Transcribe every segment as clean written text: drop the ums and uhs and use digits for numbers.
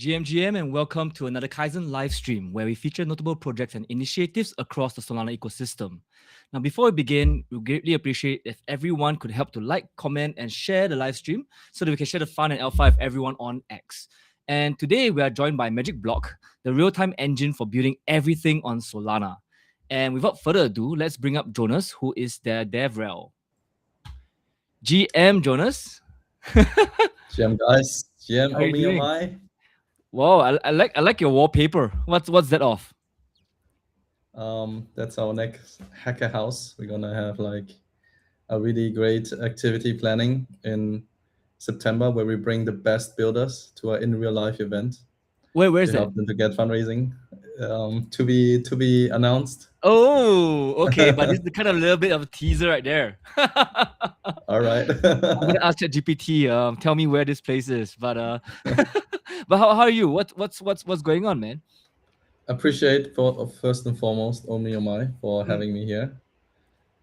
GM, and welcome to another Kyzzen Livestream, where we feature notable projects and initiatives across the Solana ecosystem. Now, before we begin, we greatly appreciate if everyone could help to like, comment, and share the live stream so that we can share the fun and alpha with everyone on X. And today we are joined by MagicBlock, the real-time engine for building everything on Solana. And without further ado, let's bring up Jonas, who is their DevRel. GM Jonas. GM guys, GM, How are you homie, am doing? I? Wow, I like your wallpaper. What's that of? That's our next hacker house. We're gonna have like a really great activity planning in September where we bring the best builders to our in real life event Where is to that? help them to get fundraising. To be announced. Oh, okay, but this is kind of a little bit of a teaser right there. All right. I'm gonna ask ChatGPT. Tell me where this place is. But but how are you? What's going on, man? Appreciate for first and foremost Omi Omai for having me here.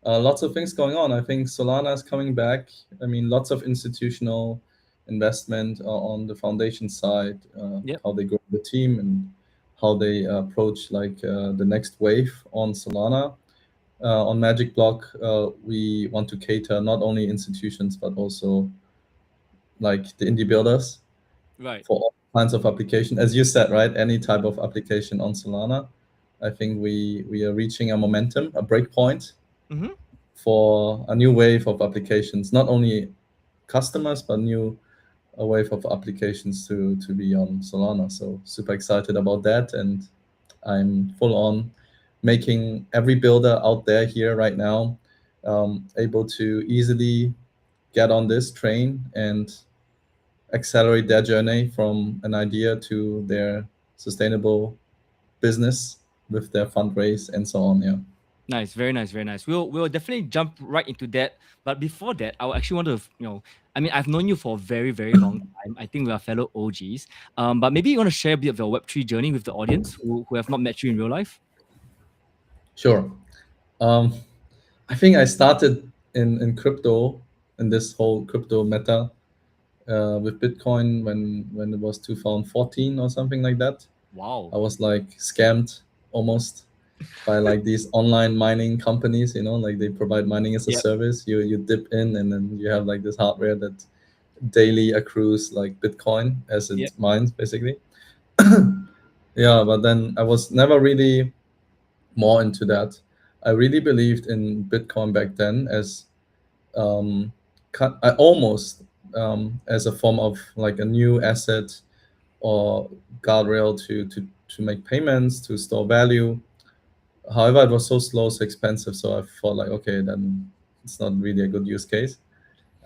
Lots of things going on. I think Solana is coming back. I mean, lots of institutional investment on the foundation side, Yep. how they grow the team and how they approach like the next wave on Solana. On MagicBlock, we want to cater not only institutions but also like the indie builders Right. for all kinds of application. As you said, right? Any type of application on Solana. I think we are reaching a momentum, a breakpoint Mm-hmm. for a new wave of applications, not only customers, but a wave of applications to be on Solana. So super excited about that. And I'm full on making every builder out there here right now able to easily get on this train and accelerate their journey from an idea to their sustainable business with their fundraise and so on. Yeah. Nice, very nice, very nice. We'll definitely jump right into that. But before that, I actually want to, I mean, I've known you for a very, very long time. I think we are fellow OGs. But maybe you want to share a bit of your Web3 journey with the audience who have not met you in real life. Sure. Um, I think I started in crypto, in this whole crypto meta with Bitcoin when it was 2014 or something like that. Wow. I was like scammed almost by like these online mining companies, like they provide mining as a Yep. service. You dip in and then you have like this hardware that daily accrues like Bitcoin as it Yep. mines basically. Yeah, but then I was never really more into that. I really believed in Bitcoin back then as I almost as a form of like a new asset or guardrail to make payments, to store value. However, it was so slow, so expensive, so I thought like, okay, then it's not really a good use case.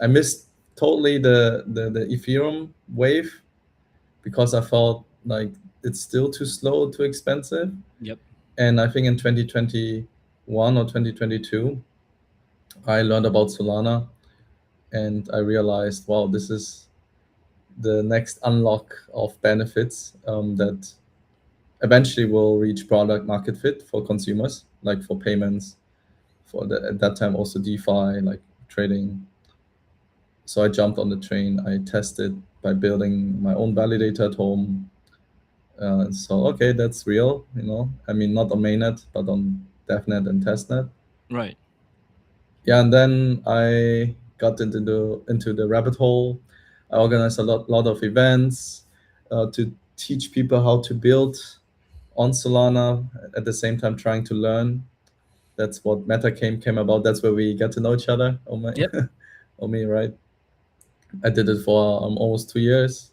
I missed totally the Ethereum wave because I felt like it's still too slow, too expensive. Yep. And I think in 2021 or 2022, I learned about Solana and I realized, wow, this is the next unlock of benefits that eventually will reach product market fit for consumers, like for payments, at that time also DeFi, like trading. So I jumped on the train. I tested by building my own validator at home. So okay, that's real. I mean, not on mainnet, but on DevNet and testnet. Right. Yeah, and then I got into the rabbit hole. I organized a lot of events to teach people how to build on Solana, at the same time trying to learn. That's what Meta came about. That's where we get to know each other. Yep. Omi, right? I did it for almost 2 years.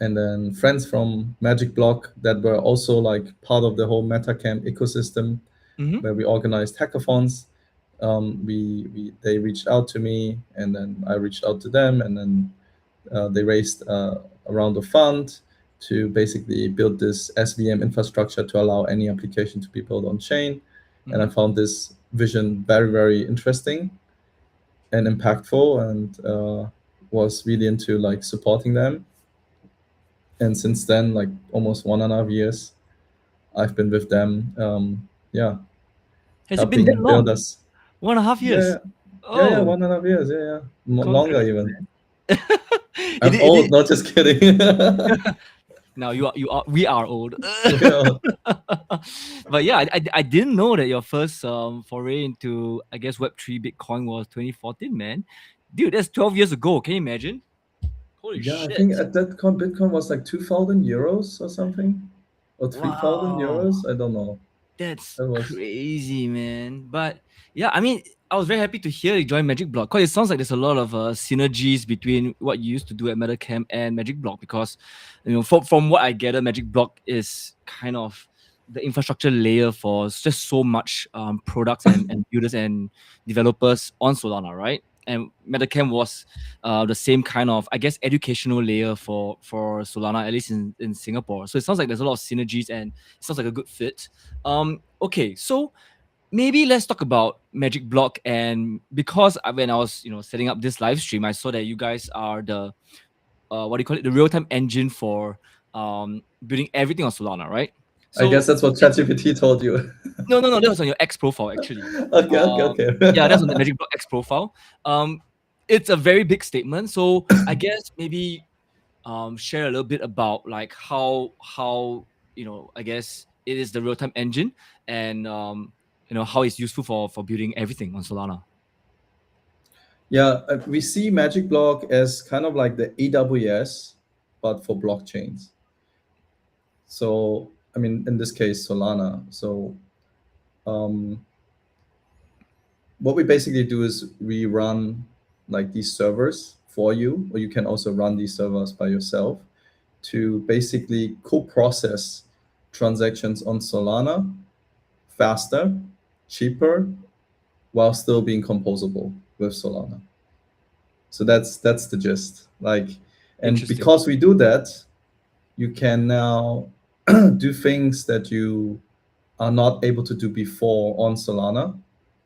And then friends from MagicBlock that were also like part of the whole MetaCamp ecosystem, Mm-hmm. where we organized hackathons. They reached out to me, and then I reached out to them, and then they raised a round of fund to basically build this SVM infrastructure to allow any application to be built on chain. And I found this vision very, very interesting and impactful, and was really into like supporting them. And since then, like almost 1.5 years, I've been with them. Yeah, Has it been that helping long? build us. 1.5 years. Yeah, yeah, Oh, 1.5 years. Yeah, yeah, longer congrats, even. man. I'm It old. Not just kidding. Now we are old. Yeah. But yeah, I didn't know that your first foray into, I guess, Web3 Bitcoin was 2014, man. Dude, that's 12 years ago. Can you imagine? Holy Yeah, I shit. think at that time Bitcoin was like 2,000 euros or something, or 3,000 Wow. euros. I don't know. That's That was, crazy, man. But yeah, I mean, I was very happy to hear you join MagicBlock because it sounds like there's a lot of synergies between what you used to do at MetaCamp and MagicBlock. Because, from what I gather, MagicBlock is kind of the infrastructure layer for just so much products and builders and developers on Solana, right? And MetaCamp was the same kind of, I guess, educational layer for Solana, at least in Singapore. So it sounds like there's a lot of synergies and it sounds like a good fit. Okay, so maybe let's talk about MagicBlock. And because when I was setting up this live stream, I saw that you guys are the what do you call it, the real-time engine for building everything on Solana, right? I guess So that's what ChatGPT told you. no, that was on your X profile actually. Okay, okay, um okay. yeah, that's on the MagicBlock X profile. um it's a very big statement, so I guess maybe share a little bit about like how I guess it is the real-time engine, and how it's useful for building everything on Solana. Yeah, we see MagicBlock as kind of like the AWS, but for blockchains. So, I mean, in this case, Solana. So, um, what we basically do is we run like these servers for you, or you can also run these servers by yourself to basically co-process transactions on Solana faster, cheaper, while still being composable with Solana. So that's the gist. Like, and Interesting. because we do that, you can now do things that you are not able to do before on Solana,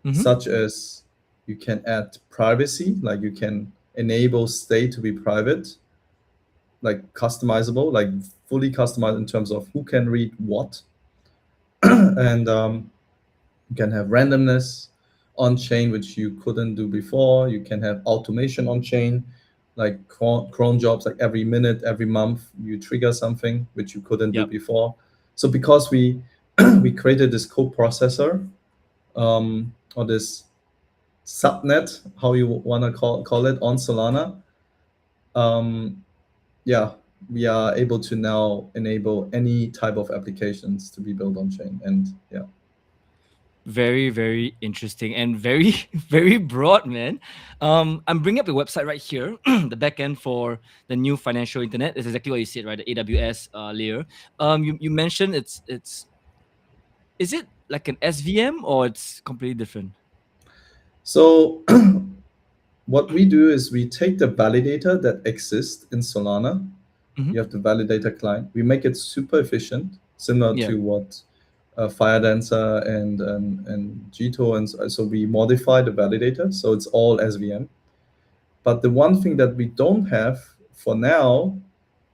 Mm-hmm. such as you can add privacy, like you can enable state to be private, like customizable, like fully customized in terms of who can read what, and you can have randomness on chain, which you couldn't do before. You can have automation on chain, like cron jobs, like every minute, every month, you trigger something which you couldn't do Yep. before. So because we we created this co-processor, or this subnet, how you want to call it, on Solana, um, yeah, we are able to now enable any type of applications to be built on chain. And yeah. Very, very interesting and very, very broad, man. I'm bringing up the website right here. The backend for the new financial internet is exactly what you said, right? The AWS layer. You mentioned it's is it like an SVM or it's completely different? So what we do is we take the validator that exists in Solana. Mm-hmm. You have the validator client. We make it super efficient, similar Yeah. to what FireDancer and Jito, and so we modify the validator, so it's all SVM. But the one thing that we don't have for now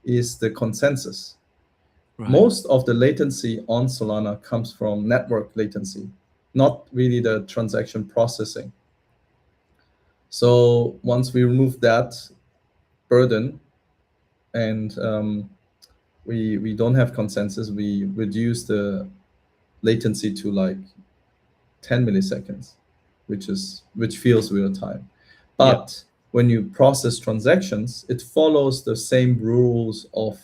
is the consensus. Right. Most of the latency on Solana comes from network latency, not really the transaction processing. So once we remove that burden, and we don't have consensus, we reduce the latency to like 10 milliseconds, which feels real time. Yep. But when you process transactions, it follows the same rules of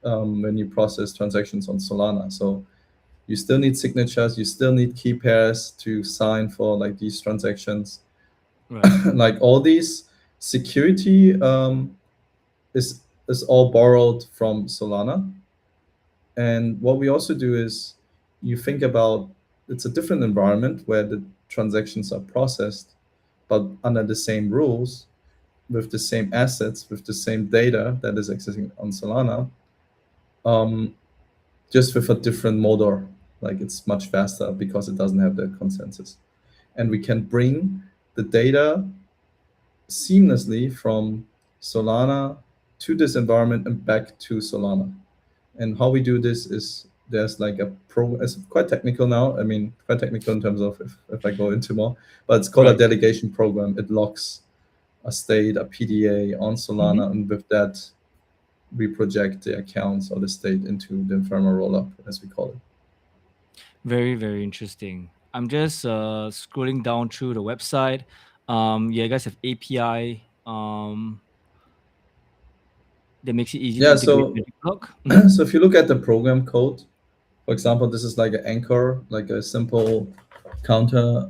when you process transactions on Solana. So you still need signatures, you still need key pairs to sign for like these transactions. Right. Like all these security is all borrowed from Solana. And what we also do is you think about, it's a different environment where the transactions are processed, but under the same rules, with the same assets, with the same data that is existing on Solana, just with a different motor. Like it's much faster because it doesn't have the consensus. And we can bring the data seamlessly from Solana to this environment and back to Solana. And how we do this is there's like a it's quite technical now. I mean, quite technical in terms of if I go into more, but it's called a Right. delegation program. It locks a state, a PDA on Mm-hmm. Solana, and with that, reproject the accounts or the state into the ephemeral rollup, as we call it. Very, very interesting. I'm just scrolling down through the website. Yeah, you guys have API that makes it easy to Yeah, integrate so MagicBlock. Mm-hmm. so if you look at the program code, for example, this is like an anchor, like a simple counter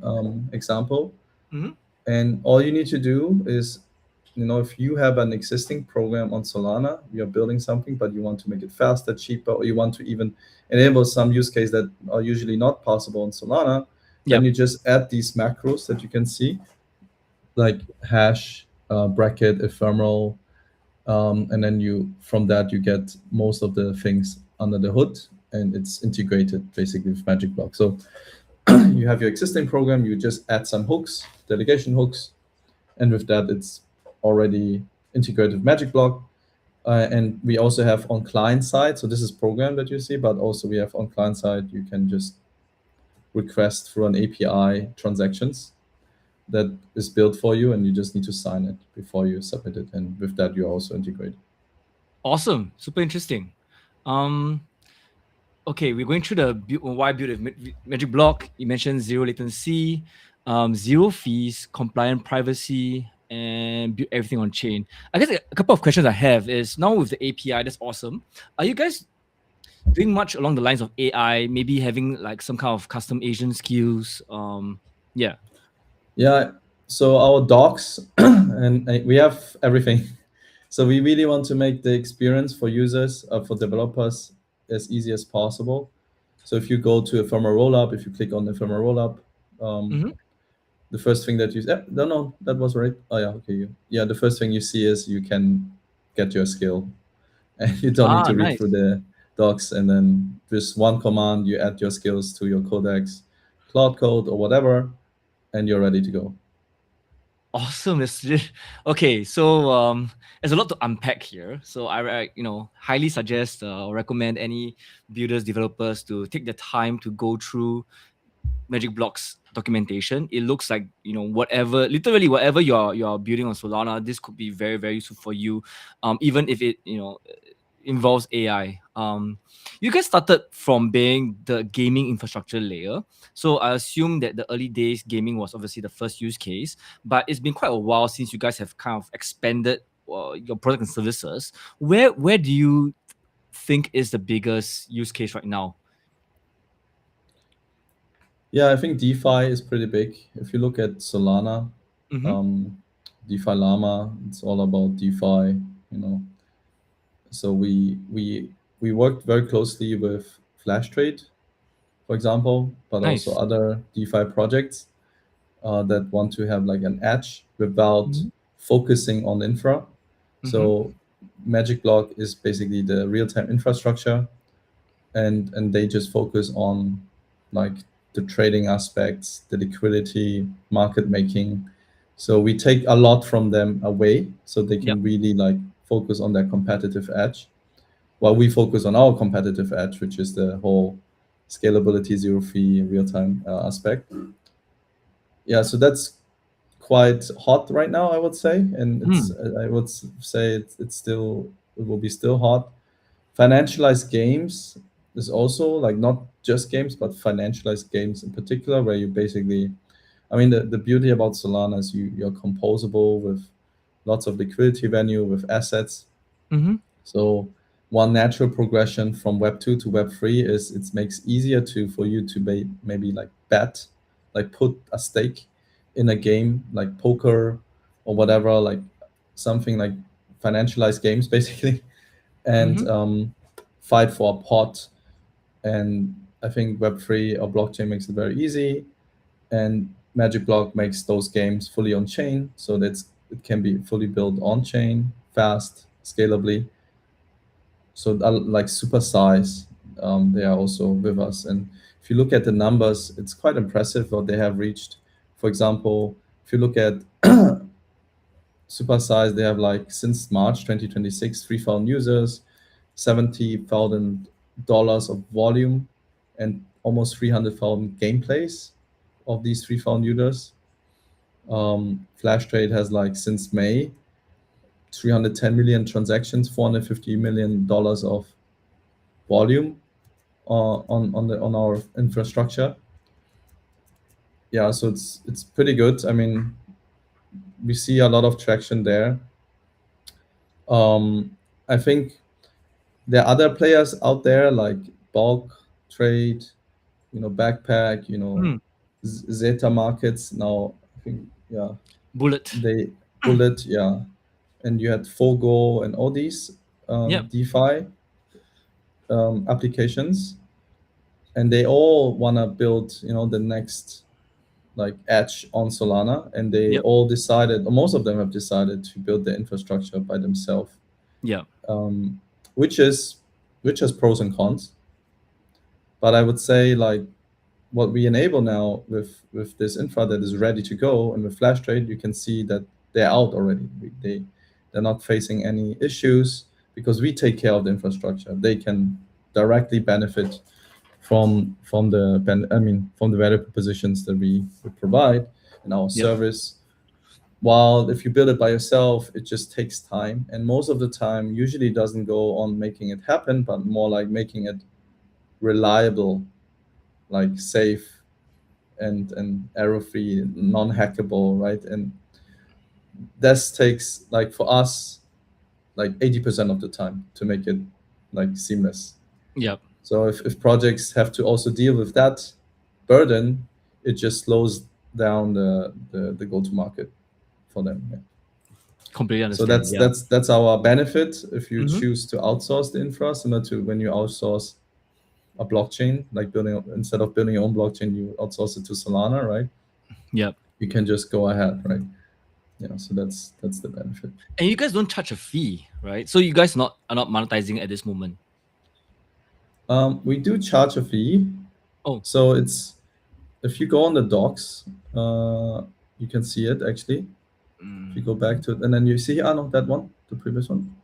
example. Mm-hmm. And all you need to do is, if you have an existing program on Solana, you're building something, but you want to make it faster, cheaper, or you want to even enable some use case that are usually not possible on Solana, then Yep. you just add these macros that you can see, like hash, bracket, ephemeral, and then from that you get most of the things under the hood, and it's integrated basically with MagicBlock. So you have your existing program, you just add some hooks, delegation hooks, and with that it's already integrated with MagicBlock. And we also have on client side, so this is program that you see, but also we have on client side, you can just request through an API transactions that is built for you, and you just need to sign it before you submit it. And with that, you also integrate. Awesome. Super interesting. Um, okay, we're going through the why build of MagicBlock. You mentioned zero latency, zero fees, compliant privacy, and build everything on chain. I guess a couple of questions I have is now with the API, that's awesome. Are you guys doing much along the lines of AI, maybe having like some kind of custom agent skills? Yeah. Yeah, so our docs, and we have everything. So we really want to make the experience for users, for developers, as easy as possible. So if you go to ephemeral rollup, if you click on ephemeral rollup, um, Mm-hmm. the first thing that you no, that was right. Oh yeah, okay. Yeah, the first thing you see is you can get your skill, and you don't need Ah, to read through nice. the docs. And then just one command, you add your skills to your codex, cloud code or whatever, and you're ready to go. Awesome. Okay. So there's a lot to unpack here. So highly suggest or recommend any builders, developers to take the time to go through MagicBlock's documentation. It looks like literally whatever you're building on Solana, this could be very, very useful for you. Even if it involves AI. You guys started from being the gaming infrastructure layer. So I assume that the early days gaming was obviously the first use case, but it's been quite a while since you guys have kind of expanded your product and services. Where do you think is the biggest use case right now? Yeah, I think DeFi is pretty big. If you look at Solana, Mm-hmm. um, DeFi Llama, it's all about DeFi, you know. So we worked very closely with Flash Trade, for example, but also Nice. other DeFi projects that want to have like an edge without Mm-hmm. focusing on infra. Mm-hmm. So MagicBlock is basically the real-time infrastructure, and they just focus on like the trading aspects, the liquidity, market making. So we take a lot from them away, so they Yep. can really like focus on their competitive edge, while we focus on our competitive edge, which is the whole scalability, zero fee, real time aspect. Yeah, so that's quite hot right now, I would say, and it's Mm. I would say it's still, it will be still hot. Financialized games is also like not just games, but financialized games in particular, where you basically, I mean, the beauty about Solana is you're composable with lots of liquidity venue with assets. Mm-hmm. So one natural progression from Web 2 to Web 3 is it makes easier to for you to maybe like bet, like put a stake in a game like poker or whatever, like something like financialized games basically, and Mm-hmm. fight for a pot. And I think Web 3 or blockchain makes it very easy, and Magic Block makes those games fully on chain, so that it can be fully built on chain, fast, scalably. So like super size, they are also with us. And if you look at the numbers, it's quite impressive what they have reached. For example, if you look at super size, they have like since March 2026 3,000 users, $70,000 of volume, and almost 300,000 gameplays of these 3,000 users. Flash Trade has like since May 310 million transactions, $450 million of volume on our infrastructure. Yeah, so it's pretty good. I mean, we see a lot of traction there. I think there are other players out there like Bulk Trade, Backpack, Zeta Markets. Now I think, yeah, Bullet. they Bullet, yeah, and you had Fogo and all these Yep. DeFi applications, and they all wanna build, the next like edge on Solana, and they Yep. all decided, or most of them have decided to build their infrastructure by themselves, Yep. which has pros and cons. But I would say like what we enable now with this infra that is ready to go, and with Flash Trade, you can see that they're out already. They're not facing any issues because we take care of the infrastructure. They can directly benefit from the value propositions that we provide in our Yep. service. While if you build it by yourself, it just takes time, and most of the time usually doesn't go on making it happen, but more like making it reliable, like safe and error-free, non-hackable, right? And this takes, like, for us, like 80% of the time to make it like seamless. Yep. So if projects have to also deal with that burden, it just slows down the go-to-market for them. Yeah. Completely So understand. that's Yeah. that's our benefit if you Mhm. choose to outsource the infra, similar to when you outsource a blockchain, like instead of building your own blockchain, you outsource it to Solana, right? Yep. You can just go ahead, right? Yeah, so that's the benefit. And you guys don't charge a fee, right? So you guys are not monetizing at this moment. We do charge a fee. Oh. So it's, if you go on the docs, you can see it actually. If you go back to it, and then you see, no, that one, the previous one.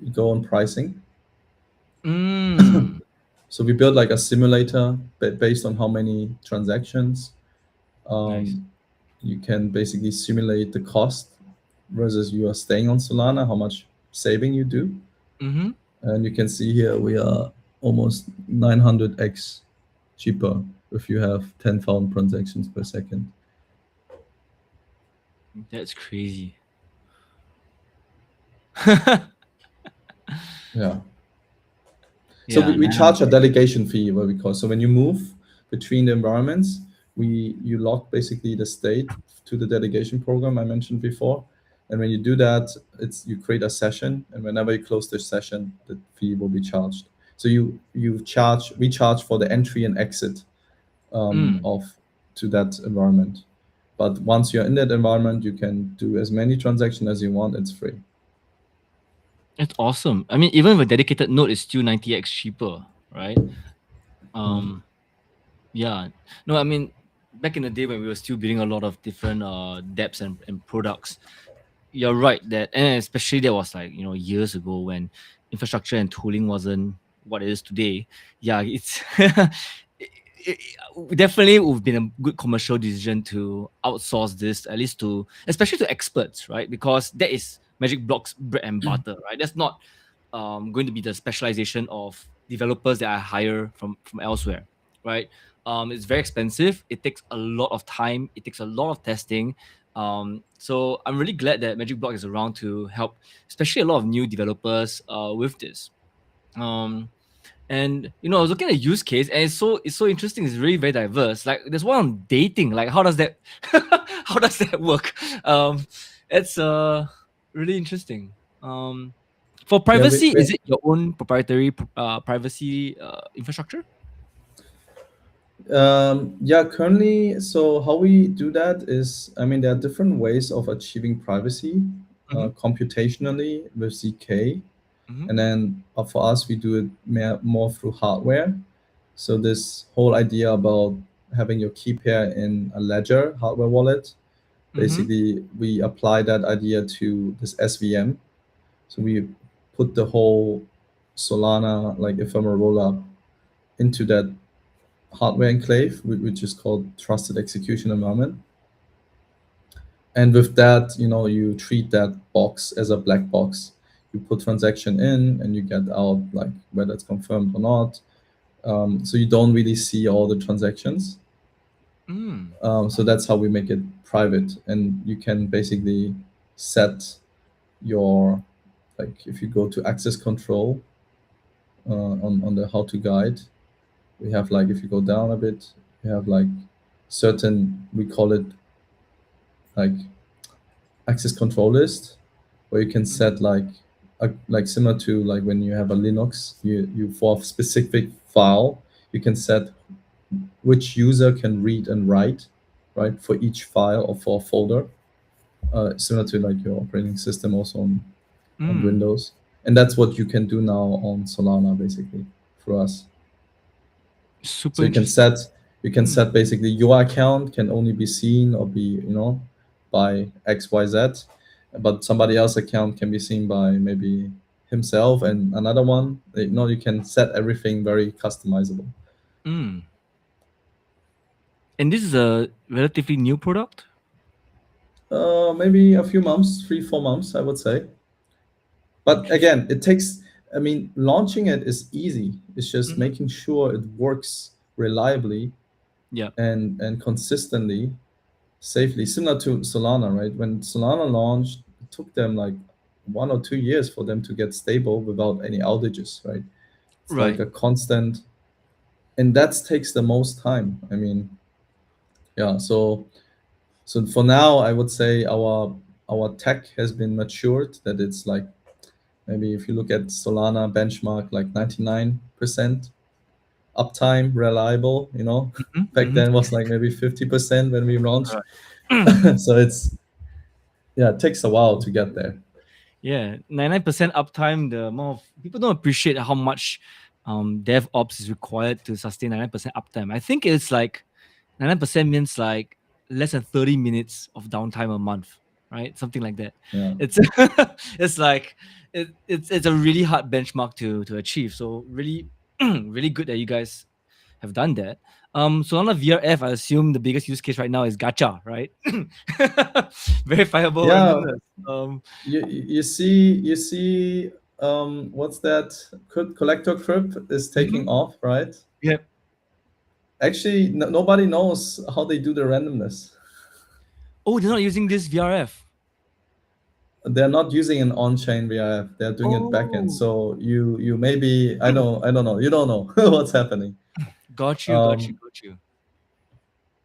You go on pricing. Mm. So we built like a simulator based on how many transactions. Nice. You can basically simulate the cost versus you are staying on Solana, how much saving you do. Mm-hmm. And you can see here we are almost 900x cheaper if you have 10,000 transactions per second. That's crazy. Yeah. So Yeah. we charge a delegation fee, what we call. So when you move between the environments, you lock basically the state to the delegation program I mentioned before. And when you do that, you create a session, and whenever you close the session, the fee will be charged. So we charge for the entry and exit to that environment. But once you're in that environment, you can do as many transactions as you want. It's free. It's awesome. I mean, even with a dedicated node, it's still 90x cheaper, right? Yeah. No, I mean, back in the day when we were still building a lot of different dApps and products, you're right that, and especially that was like, years ago when infrastructure and tooling wasn't what it is today. Yeah, it's definitely would have been a good commercial decision to outsource this, at least to, especially to experts, right? Because that is MagicBlock's bread and butter, right? That's not going to be the specialization of developers that I hire from elsewhere, right? It's very expensive. It takes a lot of time. It takes a lot of testing. So I'm really glad that MagicBlock is around to help, especially a lot of new developers with this. And I was looking at a use case, and it's so interesting. It's really very diverse. Like there's one on dating. Like how does that how does that work? It's really interesting. For Yeah, privacy, is it your own proprietary privacy infrastructure? Yeah, currently, so how we do that is, I mean, there are different ways of achieving privacy computationally with ZK. Mm-hmm. And then for us, we do it more through hardware. So this whole idea about having your key pair in a ledger hardware wallet, basically we apply that idea to this SVM. So we put the whole Solana, like ephemeral rollup, into that hardware enclave, which is called trusted execution environment. And with that, you treat that box as a black box. You put transaction in and you get out like whether it's confirmed or not. So you don't really see all the transactions. Mm. So that's how we make it private, and you can basically set your, like if you go to access control on the how to guide, we have like, if you go down a bit, we have like certain, we call it like access control list, where you can set like like similar to like when you have a Linux, you for a specific file, you can set which user can read and write, right, for each file or for a folder, similar to like your operating system also on Mm. Windows. And that's what you can do now on Solana basically for us. Super So interesting. you can Mm. set basically your account can only be seen or be, by XYZ, but somebody else's account can be seen by maybe himself and another one. You can set everything very customizable. Mm. And this is a relatively new product. Maybe a few months, 3 4 months, I would say. But Interesting. again, it takes. I mean, launching it is easy. It's just Mhm. making sure it works reliably Yeah. and consistently, safely. Similar to Solana, right? When Solana launched, it took them like 1 or 2 years for them to get stable without any outages, right? It's like Right. a constant, and that takes the most time. I mean, yeah. So for now, I would say our tech has been matured. That it's like, maybe if you look at Solana benchmark, like 99% uptime, reliable. Mhm. Back Mhm. then was like maybe 50% when we launched. Right. So it's, yeah, it takes a while to get there. Yeah, 99% uptime. The amount of people don't appreciate how much DevOps is required to sustain 99% uptime. I think it's like 99% means like less than 30 minutes of downtime a month, right? Something like that. Yeah. It's it's like it's a really hard benchmark to achieve. So really really good that you guys have done that. So on a VRF, I assume the biggest use case right now is gacha, right? Verifiable Yeah. randomness. You see, what's that? Collector crypt is taking Mhm. off, right? Yep. Actually, nobody knows how they do the randomness. Oh, they're not using this VRF. They're not using an on-chain VIF. They're doing it backend. Oh, So you maybe, I don't know. You don't know what's happening. got you, got you, Um, got you.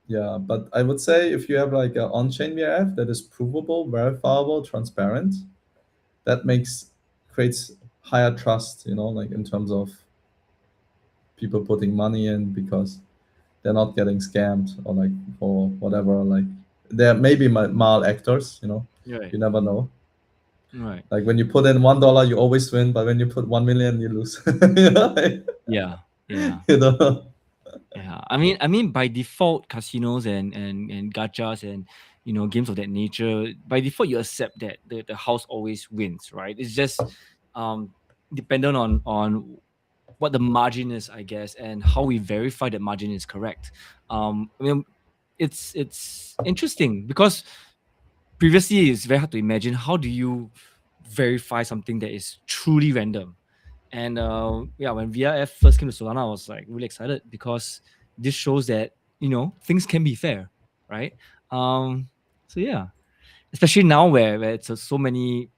yeah, but I would say if you have like an on-chain VIF that is provable, verifiable, transparent, that creates higher trust. Like in terms of people putting money in because they're not getting scammed or like for whatever. Like there may be mal actors. Right, You never know. right. Like when you put in $1, you always win, but when you put 1 million, you lose. Like, Yeah, yeah, you know. yeah. I mean, by default, casinos and gachas and games of that nature, by default, you accept that the house always wins, right? It's just um dependent on what the margin is, I guess, and how we verify that margin is correct. I mean, it's interesting because previously it's very hard to imagine how do you verify something that is truly random. And yeah, when VRF first came to Solana, I was like really excited because this shows that things can be fair, right? So yeah, especially now where it's so many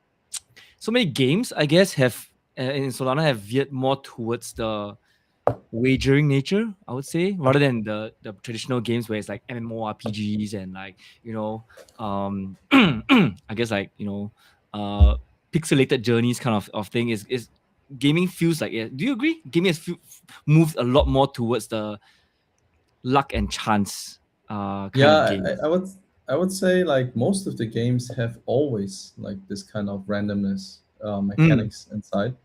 games, I guess, have in Solana have veered more towards the wagering nature, I would say, rather than the traditional games where it's like MMORPGs and like I guess like uh pixelated journeys kind of thing is gaming feels like it. Do you agree? Gaming has moved a lot more towards the luck and chance kind of Yeah, games. I would say like most of the games have always like this kind of randomness Mm, mechanics inside.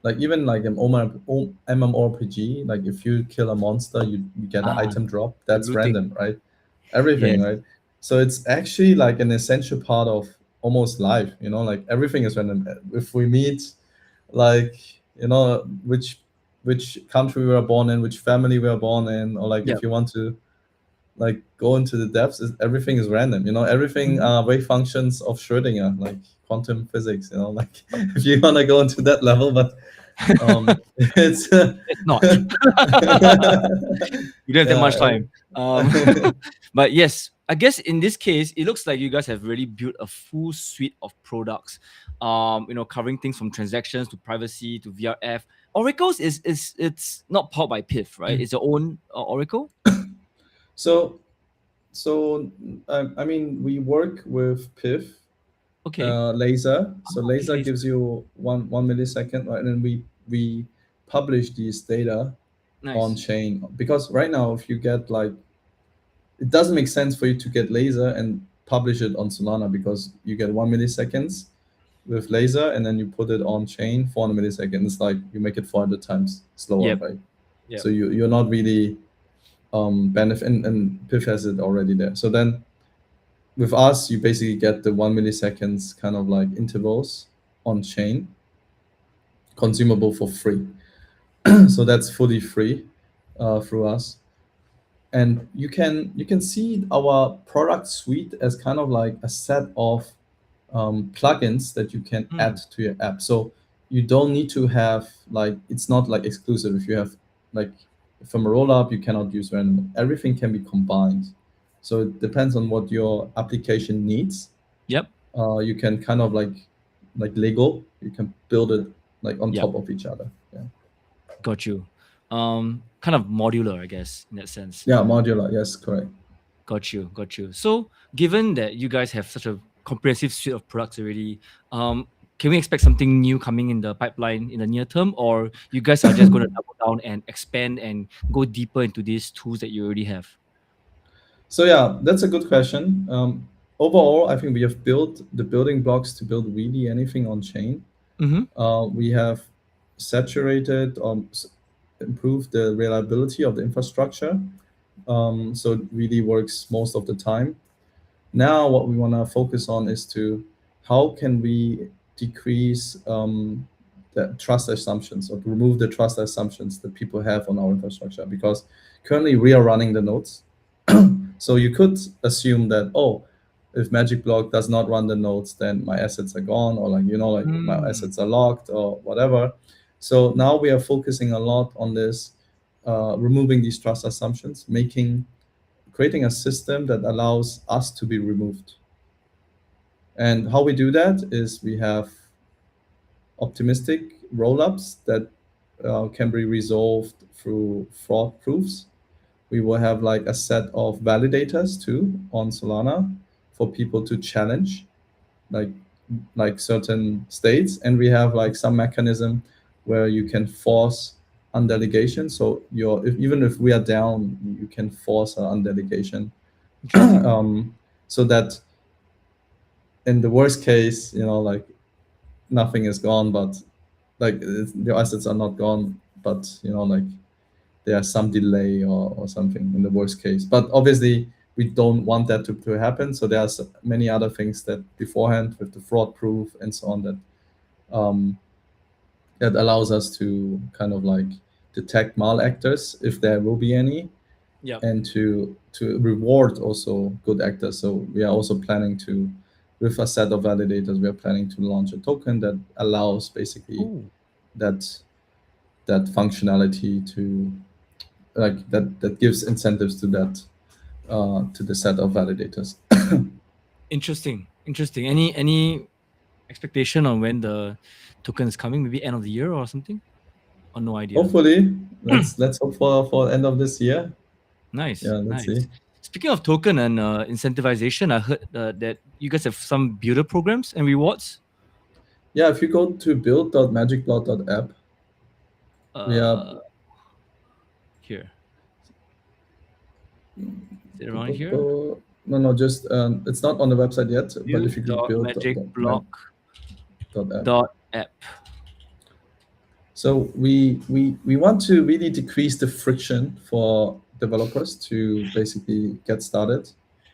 Like even like an MMORPG, like if you kill a monster, you get an ah, item drop. the That's looting. random, right? Everything, Yes. right? So it's actually like an essential part of almost life. Like everything is random. If we meet, like which country we were born in, which family we were born in, or like Yeah. if you want to like go into the depths, everything is random. Everything Mhm. wave functions of Schrödinger, like quantum physics. Like if you want to go into that level, but it's It's not. You don't have yeah. much time. Um, but yes, I guess in this case, it looks like you guys have really built a full suite of products. Covering things from transactions to privacy to VRF. Oracle's is it's not powered by PIF, right? It's your own Oracle. So I mean, we work with PIF, Okay, laser. So okay, laser laser. gives you one millisecond, right? And then we publish these data on Nice. chain, because right now, if you get like, it doesn't make sense for you to get laser and publish it on Solana, because you get 1 milliseconds with laser, and then you put it on chain 400 milliseconds. Like you make it 400 times slower, Yep. right? Yep. So you're not really benefit, and PIF has it already there. So then with us, you basically get the 1 milliseconds kind of like intervals on chain, consumable for free. So that's fully free through us. And you can see our product suite as kind of like a set of plugins that you can add Mm. to your app. So you don't need to have, like, it's not like exclusive. If you have, like, from a roll up, you cannot use random. Everything can be combined. So it depends on what your application needs. Yep. You can kind of like Lego. You can build it like on Yep. top of each other. Yeah. Got you. Kind of modular, I guess, in that sense. Yeah, modular. Yes, correct. Got you, got you. So, given that you guys have such a comprehensive suite of products already, can we expect something new coming in the pipeline in the near term, or you guys are just going to double down and expand and go deeper into these tools that you already have? So yeah, that's a good question. Overall, I think we have built the building blocks to build really anything on chain. Mm-hmm. We have saturated, improved the reliability of the infrastructure, so it really works most of the time. Now, what we want to focus on is to how can we decrease the trust assumptions, or remove the trust assumptions that people have on our infrastructure, because currently we are running the nodes. So you could assume that, oh, if MagicBlock does not run the nodes, then my assets are gone, or like my Mm. assets are locked or whatever. So now we are focusing a lot on this, removing these trust assumptions, creating a system that allows us to be removed. And how we do that is we have optimistic rollups that can be resolved through fraud proofs. We will have like a set of validators too on Solana for people to challenge, like certain states. And we have like some mechanism where you can force undelegation. So even if we are down, you can force an undelegation. Interesting. So that in the worst case, like nothing is gone, but like your assets are not gone, but like there's some delay or something in the worst case. But obviously, we don't want that to happen. So there's many other things that beforehand, with the fraud proof and so on, um, that allows us to kind of like detect malactors if there will be any, Yep. and to reward also good actors. So we are also planning to, with a set of validators, we are planning to launch a token that allows basically Oh, that functionality to, like, that gives incentives to that, to the set of validators. interesting. Interesting. Any expectation on when the token is coming? Maybe end of the year or something? Or no idea? Hopefully, let's hope for end of this year. Nice, Yeah, let's nice. see. Speaking of token and incentivization, I heard that you guys have some builder programs and rewards. Yeah, if you go to build.magicblock.app, we are, Uh, Here, is it around here? no, just, it's not on the website yet, but if you go Build.magicblock.app. build.mag.app. So we want to really decrease the friction for developers to basically get started.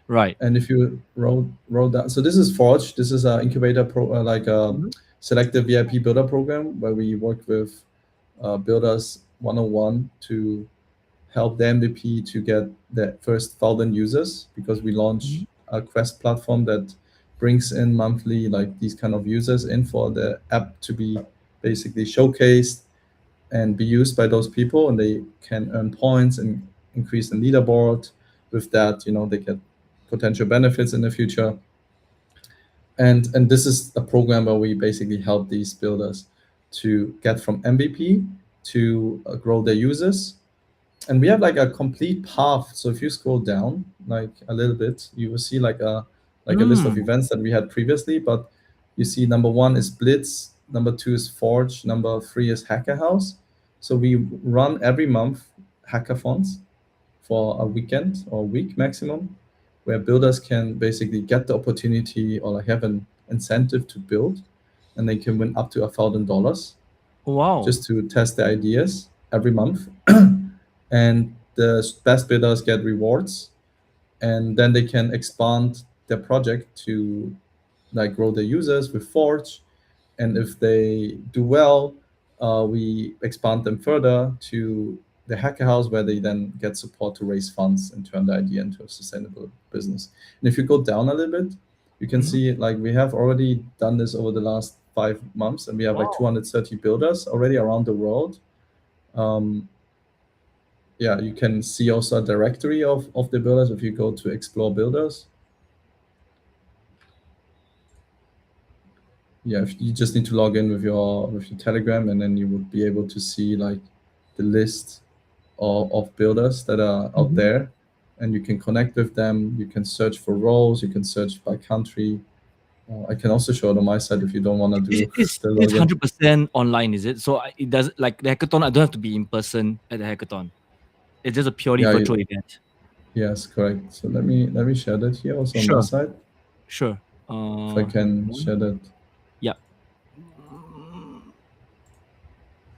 Right. And if you roll down, so this is Forge. This is an incubator like a Mhm. selective VIP builder program where we work with builders 101 to help the MVP to get the first 1,000 users, because we launch a Quest platform that brings in monthly like these kind of users in for the app to be basically showcased and be used by those people, and they can earn points and increase the leaderboard. With that, they get potential benefits in the future. And this is a program where we basically help these builders to get from MVP to grow their users. And we have like a complete path. So if you scroll down like a little bit, you will see like a list of events that we had previously. But you see, number one is Blitz, number two is Forge, number three is Hacker House. So we run every month hackathons for a weekend or a week maximum, where builders can basically get the opportunity or like have an incentive to build, and they can win up to $1,000 Wow. just to test their ideas every month. And the best bidders get rewards, and then they can expand their project to like grow their users with Forge. And if they do well, we expand them further to the hacker house, where they then get support to raise funds and turn the idea into a sustainable business. And if you go down a little bit, you can see like we have already done this over the last 5 months, and we have like Wow. 230 builders already around the world. Um, yeah, you can see also a directory of the builders if you go to explore builders. Yeah, if you just need to log in with your Telegram, and then you would be able to see like the list of builders that are out there, and you can connect with them. You can search for roles, you can search by country. I can also show it on my side if you don't want to do It's the it's login. 100% online, is it? So it does, like the hackathon, I don't have to be in person at the hackathon. It's just a purely Yeah, virtual event. yes, correct. So let me share that here also on my Sure, side. sure. If I Give me can one. share that. Yeah.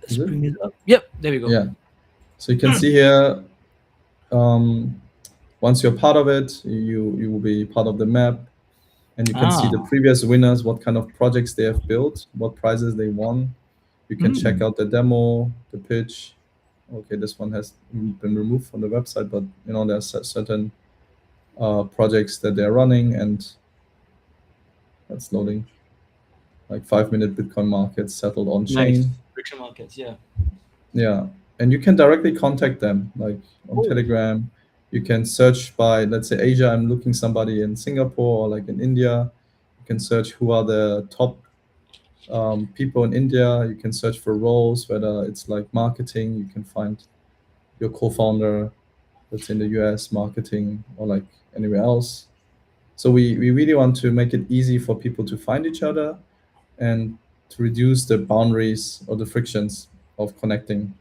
Let's Is it? bring it up. Yep, there we go. Yeah. So you can see here, once you're part of it, you will be part of the map, and you can see the Ah. previous winners, what kind of projects they have built, what prizes they won. You can check out the demo, the pitch. Okay, this one has been removed from the website, but there's certain projects that they're running, and that's loading. Like 5-minute Bitcoin markets settled on Nice. chain. Prediction markets, yeah. Yeah, and you can directly contact them, like on Oh. Telegram. You can search by, let's say, Asia. I'm looking somebody in Singapore or like in India. You can search who are the top people in India. You can search for roles, whether it's like marketing. You can find your co-founder that's in the US, marketing, or like anywhere else. So we really want to make it easy for people to find each other, and to reduce the boundaries or the frictions of connecting.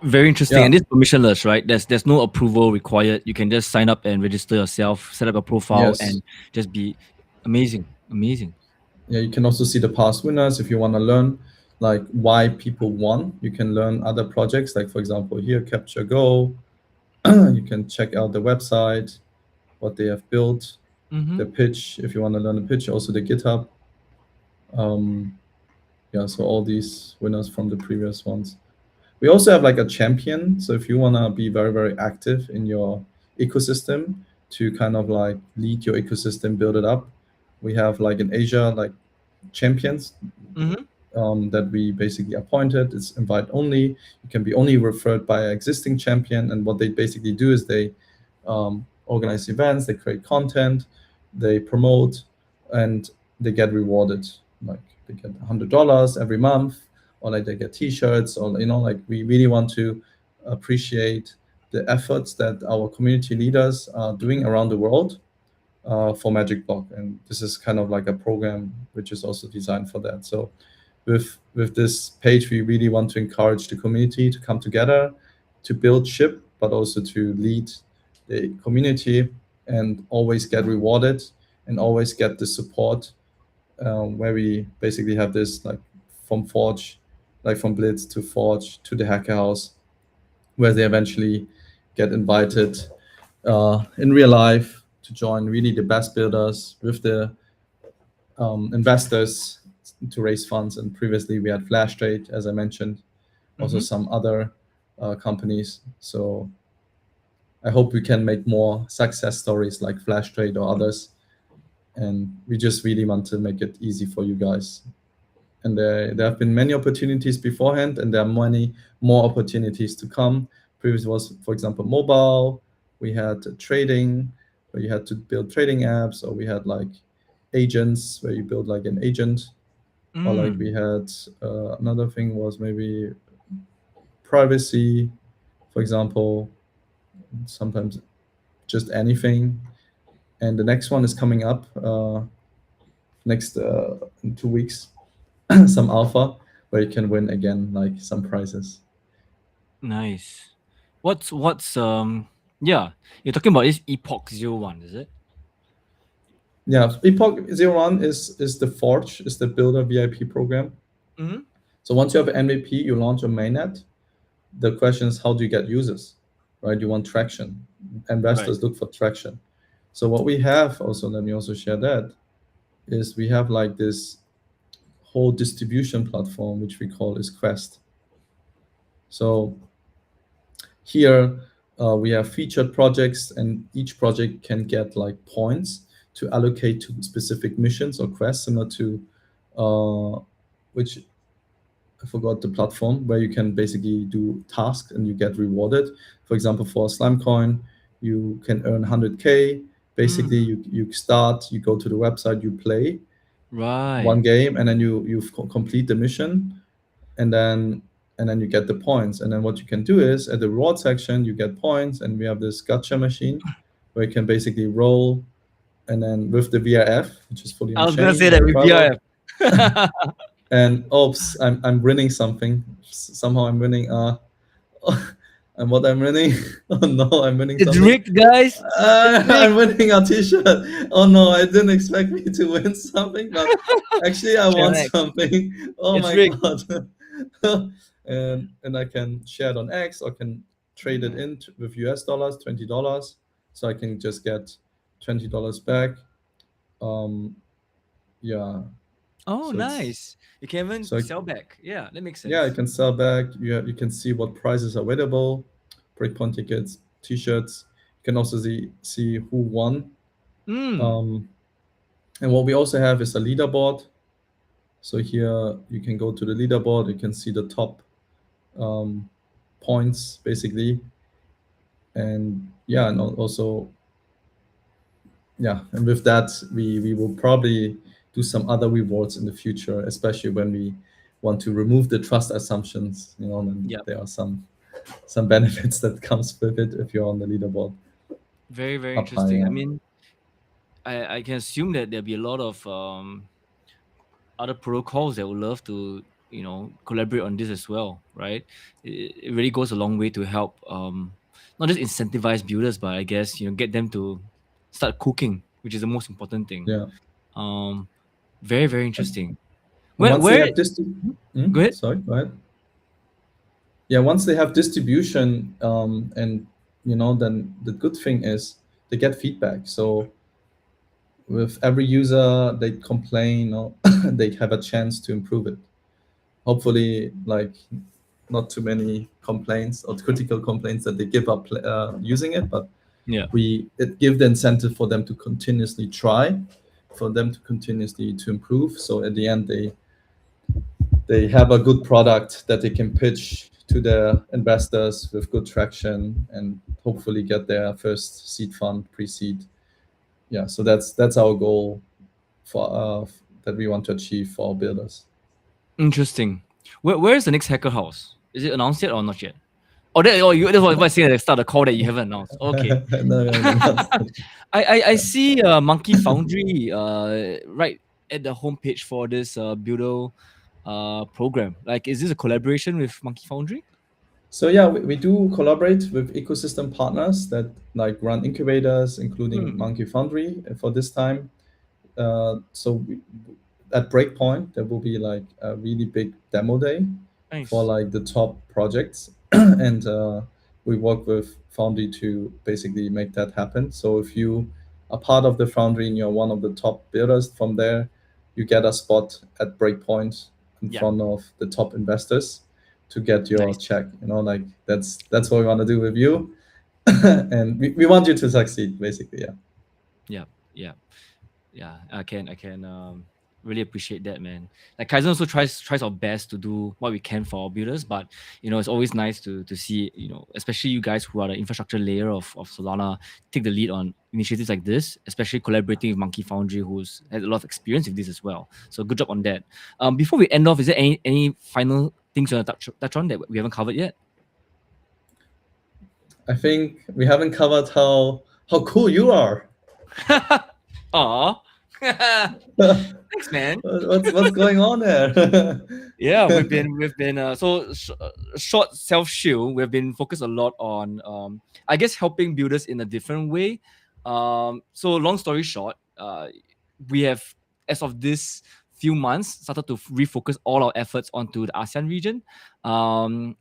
Very interesting. Yeah. And this permissionless, right? There's no approval required. You can just sign up and register yourself, set up a profile, Yes. and just be amazing. Amazing. Yeah, you can also see the past winners if you want to learn like why people won. You can learn other projects, like for example here, Capture Go. You can check out the website, what they have built, the pitch if you want to learn the pitch, also the GitHub. Yeah, so all these winners from the previous ones. We also have like a champion. So if you want to be very, very active in your ecosystem, to kind of like lead your ecosystem, build it up, we have like in Asia, like champions that we basically appointed. It's invite only. You can be only referred by an existing champion. And what they basically do is they organize events, they create content, they promote, and they get rewarded. Like they get $100 every month, or like they get T-shirts, or like we really want to appreciate the efforts that our community leaders are doing around the world for MagicBlock. And this is kind of like a program which is also designed for that. So with this page, we really want to encourage the community to come together, to build ship, but also to lead the community, and always get rewarded, and always get the support, where we basically have this like from Forge, like from Blitz to Forge to the Hacker House, where they eventually get invited in real life to join really the best builders with the investors to raise funds. And previously we had Flash Trade, as I mentioned, also some other companies. So I hope we can make more success stories like Flash Trade or others. And we just really want to make it easy for you guys. And there have been many opportunities beforehand, and there are many more opportunities to come. Previous was, for example, mobile. We had trading, where you had to build trading apps, or we had like agents, where you build like an agent, or like Mm. we had another thing was maybe privacy, for example. Sometimes just anything. And the next one is coming up next in 2 weeks, some alpha where you can win again like some prizes. Nice. What's yeah, you're talking about this Epoch 01, is it? Yeah, Epoch 01 is the Forge, is the builder VIP program. Mm-hmm. So once you have an MVP, you launch a mainnet. The question is, how do you get users, right? You want traction. Right. Investors look for traction. So what we have also, let me also share that, is we have like this whole distribution platform which we call is Quest. So here we have featured projects, and each project can get like points to allocate to specific missions or quests, similar to which I forgot the platform, where you can basically do tasks and you get rewarded. For example, for Slimecoin, you can earn 100K. Mm. Basically, you start, you go to the website, you play Right. one game, and then complete the mission, and then you get the points. And then what you can do is at the reward section you get points, and we have this gacha machine where you can basically roll, and then with the VRF, which is fully I on was gonna chain say that and with private. BRF. And oops, I'm winning something. Somehow I'm winning and what I'm winning, oh no, I'm winning It's something. rigged, guys. It's rigged. I'm winning a t-shirt. Oh no, I didn't expect me to win something, but actually I won Channel X. something. Oh It's my rigged. god. And I can share it on X, or can trade it in with US dollars, $20. So I can just get $20 back. Um yeah. Oh, So it's nice. You can even so I, sell back. Yeah, that makes yeah, you sense. can sell back. You can see what prices are available, breakpoint tickets, t-shirts. You can also see who won. Mm. Um, and what we also have is a leaderboard. So here you can go to the leaderboard. You can see the top um, points basically, and yeah, and also yeah, and with that we will probably do some other rewards in the future, especially when we want to remove the trust assumptions. And Yep. there are some benefits that comes with it if you're on the leaderboard Very, very up high. interesting. I Yeah, mean, I can assume that there'll be a lot of other protocols that would love to, collaborate on this as well, right? It really goes a long way to help not just incentivize builders, but I guess get them to start cooking, which is the most important thing. yeah. Um, very, very And, interesting. and Where once they where have Go ahead. sorry, go ahead. Yeah, once they have distribution, and then the good thing is they get feedback. So with every user they complain, or they have a chance to improve it. Hopefully, like, not too many complaints or critical complaints that they give up using it, but Yeah. it give the incentive for them to continuously try, for them to continuously to improve. So at the end, they have a good product that they can pitch to their investors with good traction, and hopefully get their first seed fund, pre-seed. Yeah, so that's our goal for that we want to achieve for our builders. Interesting. Where is the next hacker house? Is it announced yet or not yet? That's what I saying at the start of the call that you haven't announced. Okay. No, we haven't announced it. I see Monkey Foundry right at the homepage for this Buildo program. Like, is this a collaboration with Monkey Foundry? So yeah, we do collaborate with ecosystem partners that like run incubators, including Hmm. Monkey Foundry for this time. So at Breakpoint, there will be like a really big demo day for Nice. like the top projects, and we work with Foundry to basically make that happen. So if you are part of the Foundry and you're one of the top builders from there, you get a spot at Breakpoint in Yeah. front of the top investors. to get your Nice. check. Like that's what we want to do with you. And we want you to succeed, basically. Yeah. Yeah, yeah, yeah. I can really appreciate that, man. Like Kyzzen also tries our best to do what we can for our builders, but it's always nice to see, especially you guys who are the infrastructure layer of Solana, take the lead on initiatives like this, especially collaborating with Monkey Foundry, who's had a lot of experience with this as well. So good job on that. Before we end off, is there any final things you want to touch on that we haven't covered yet? I think we haven't covered how cool you are. Aw. Thanks, man. What's going on there? Yeah, we've been short self shield. We've been focused a lot on I guess helping builders in a different way. So long story short, we have, as of this few months, started to refocus all our efforts onto the ASEAN region,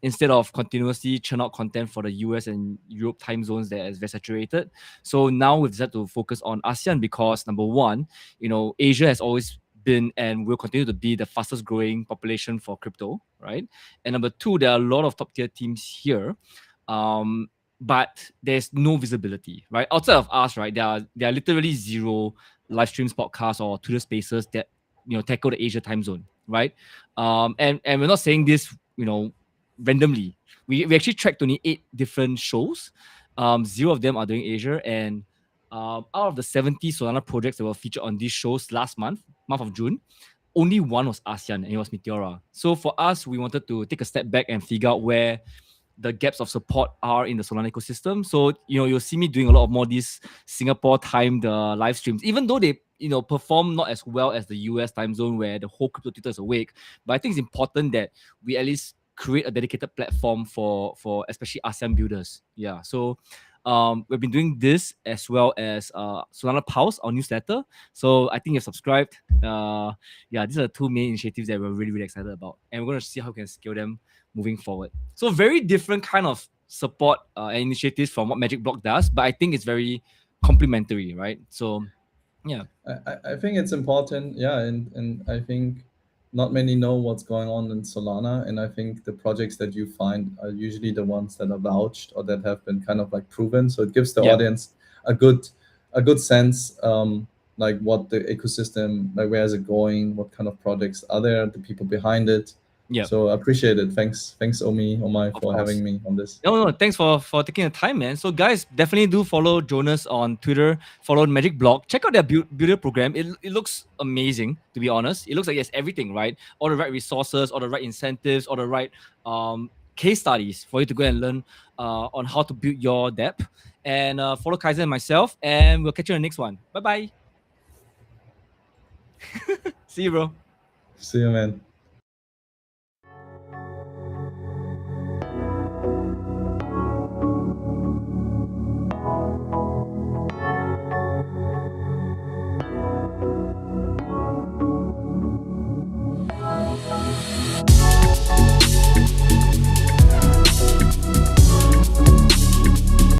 instead of continuously churn out content for the US and Europe time zones that is very saturated. So now we've decided to focus on ASEAN because, number one, Asia has always been and will continue to be the fastest growing population for crypto, right? And number two, there are a lot of top tier teams here, but there's no visibility, right? Outside of us, right, there are literally zero live streams, podcasts, or Twitter Spaces that tackle the Asia time zone, right? And we're not saying this randomly. We actually tracked 28 different shows. Zero of them are doing Asia, and out of the 70 Solana projects that were featured on these shows last month of June, only one was ASEAN, and it was Meteora. So for us, we wanted to take a step back and figure out where the gaps of support are in the Solana ecosystem. So you'll see me doing a lot of more these Singapore timed live streams, even though they perform not as well as the US time zone where the whole crypto Twitter is awake. But I think it's important that we at least create a dedicated platform for especially ASEAN builders. Yeah. So we've been doing this as well as Solana Pulse, our newsletter. So I think you've subscribed. Yeah, these are the two main initiatives that we're really, really excited about. And we're going to see how we can scale them moving forward. So very different kind of support and initiatives from what MagicBlock does, but I think it's very complementary, right? So yeah. I think it's important, yeah, and I think not many know what's going on in Solana, and I think the projects that you find are usually the ones that are vouched or that have been kind of like proven. So it gives the audience a good sense, like what the ecosystem, like where is it going, what kind of projects are there, the people behind it. Yeah. So I appreciate it. Thanks, Omai, Of for course. having me on this. No, thanks for taking the time, man. So guys, definitely do follow Jonas on Twitter, follow MagicBlock, check out their builder program. It looks amazing, to be honest. It looks like it has everything, right? All the right resources, all the right incentives, all the right case studies for you to go and learn on how to build your dApp. And follow Kyzzen and myself, and we'll catch you in the next one. Bye-bye. See you, bro. See you, man.